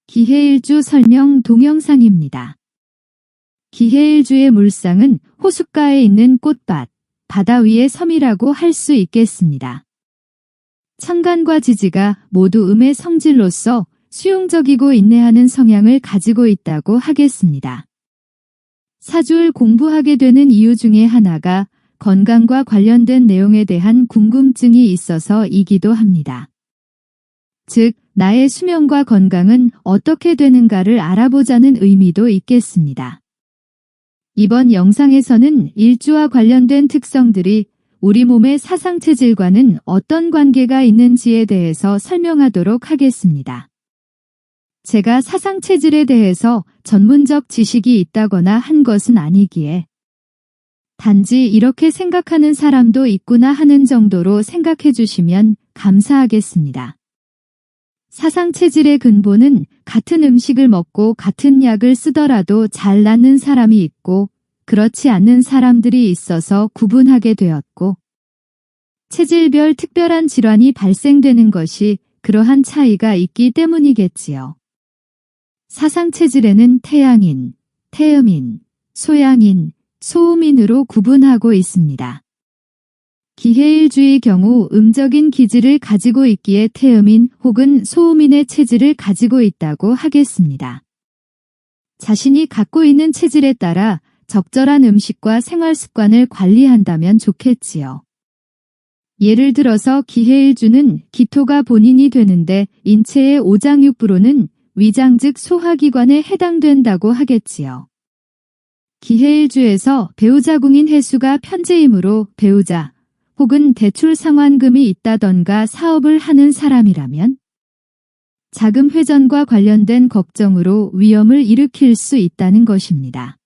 기해일주 설명 동영상입니다. 기해일주의 물상은 호숫가에 있는 꽃밭, 바다 위의 섬이라고 할 수 있겠습니다. 천간과 지지가 모두 음의 성질로서 수용적이고 인내하는 성향을 가지고 있다고 하겠습니다. 사주를 공부하게 되는 이유 중에 하나가 건강과 관련된 내용에 대한 궁금증이 있어서이기도 합니다. 즉, 나의 수명과 건강은 어떻게 되는가를 알아보자는 의미도 있겠습니다. 이번 영상에서는 일주와 관련된 특성들이 우리 몸의 사상체질과는 어떤 관계가 있는지에 대해서 설명하도록 하겠습니다. 제가 사상체질에 대해서 전문적 지식이 있다거나 한 것은 아니기에 단지 이렇게 생각하는 사람도 있구나 하는 정도로 생각해 주시면 감사하겠습니다. 사상체질의 근본은 같은 음식을 먹고 같은 약을 쓰더라도 잘 낫는 사람이 있고 그렇지 않는 사람들이 있어서 구분하게 되었고 체질별 특별한 질환이 발생되는 것이 그러한 차이가 있기 때문이겠지요. 사상체질에는 태양인, 태음인, 소양인, 소음인으로 구분하고 있습니다. 기해일주의 경우 음적인 기질을 가지고 있기에 태음인 혹은 소음인의 체질을 가지고 있다고 하겠습니다. 자신이 갖고 있는 체질에 따라 적절한 음식과 생활 습관을 관리한다면 좋겠지요. 예를 들어서 기해일주는 기토가 본인이 되는데 인체의 오장육부로는 위장 즉 소화기관에 해당된다고 하겠지요. 기해일주에서 배우자궁인 해수가 편재이므로 배우자 혹은 대출 상환금이 있다던가 사업을 하는 사람이라면 자금 회전과 관련된 걱정으로 위험을 일으킬 수 있다는 것입니다.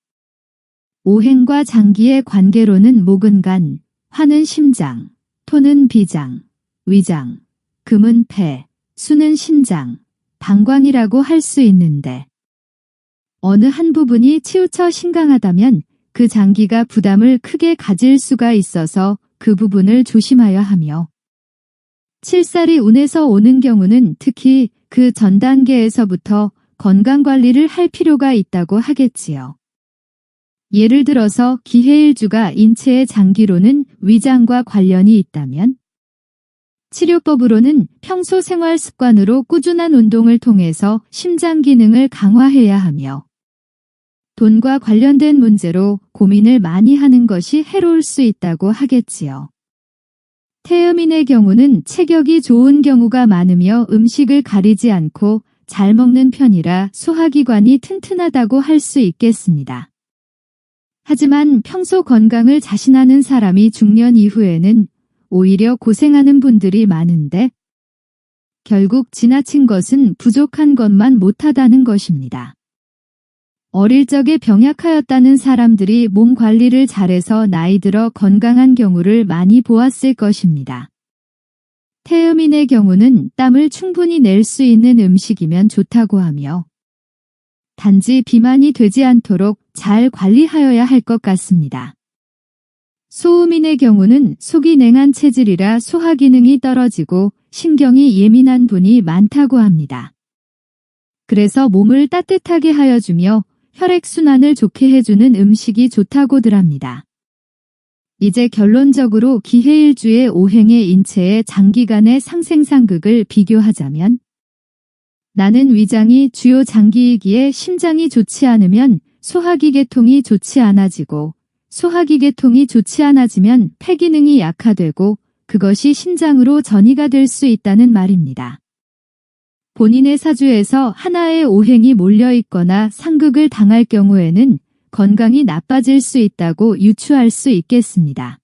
오행과 장기의 관계로는 목은 간, 화는 심장, 토는 비장, 위장, 금은 폐, 수는 신장, 방광이라고 할 수 있는데 어느 한 부분이 치우쳐 신강하다면 그 장기가 부담을 크게 가질 수가 있어서 그 부분을 조심하여 하며 칠살이 운에서 오는 경우는 특히 그 전 단계에서부터 건강관리를 할 필요가 있다고 하겠지요. 예를 들어서 기해일주가 인체의 장기로는 위장과 관련이 있다면 치료법으로는 평소 생활 습관으로 꾸준한 운동을 통해서 심장 기능을 강화해야 하며 돈과 관련된 문제로 고민을 많이 하는 것이 해로울 수 있다고 하겠지요. 태음인의 경우는 체격이 좋은 경우가 많으며 음식을 가리지 않고 잘 먹는 편이라 소화기관이 튼튼하다고 할 수 있겠습니다. 하지만 평소 건강을 자신하는 사람이 중년 이후에는 오히려 고생하는 분들이 많은데 결국 지나친 것은 부족한 것만 못하다는 것입니다. 어릴 적에 병약하였다는 사람들이 몸 관리를 잘해서 나이 들어 건강한 경우를 많이 보았을 것입니다. 태음인의 경우는 땀을 충분히 낼 수 있는 음식이면 좋다고 하며 단지 비만이 되지 않도록 잘 관리하여야 할 것 같습니다. 소음인의 경우는 속이 냉한 체질이라 소화 기능이 떨어지고 신경이 예민한 분이 많다고 합니다. 그래서 몸을 따뜻하게 하여주며 혈액순환을 좋게 해주는 음식이 좋다고들 합니다. 이제 결론적으로 기해일주의 오행의 인체의 장기간의 상생상극을 비교하자면 나는 위장이 주요 장기이기에 심장이 좋지 않으면 소화기 계통이 좋지 않아지고 소화기 계통이 좋지 않아지면 폐 기능이 약화되고 그것이 신장으로 전이가 될 수 있다는 말입니다. 본인의 사주에서 하나의 오행이 몰려있거나 상극을 당할 경우에는 건강이 나빠질 수 있다고 유추할 수 있겠습니다.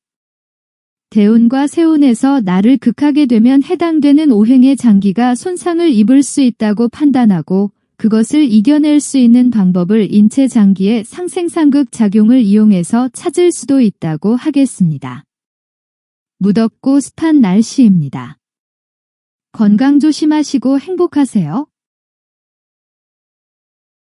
대운과 세운에서 나를 극하게 되면 해당되는 오행의 장기가 손상을 입을 수 있다고 판단하고 그것을 이겨낼 수 있는 방법을 인체 장기의 상생상극 작용을 이용해서 찾을 수도 있다고 하겠습니다. 무덥고 습한 날씨입니다. 건강 조심하시고 행복하세요.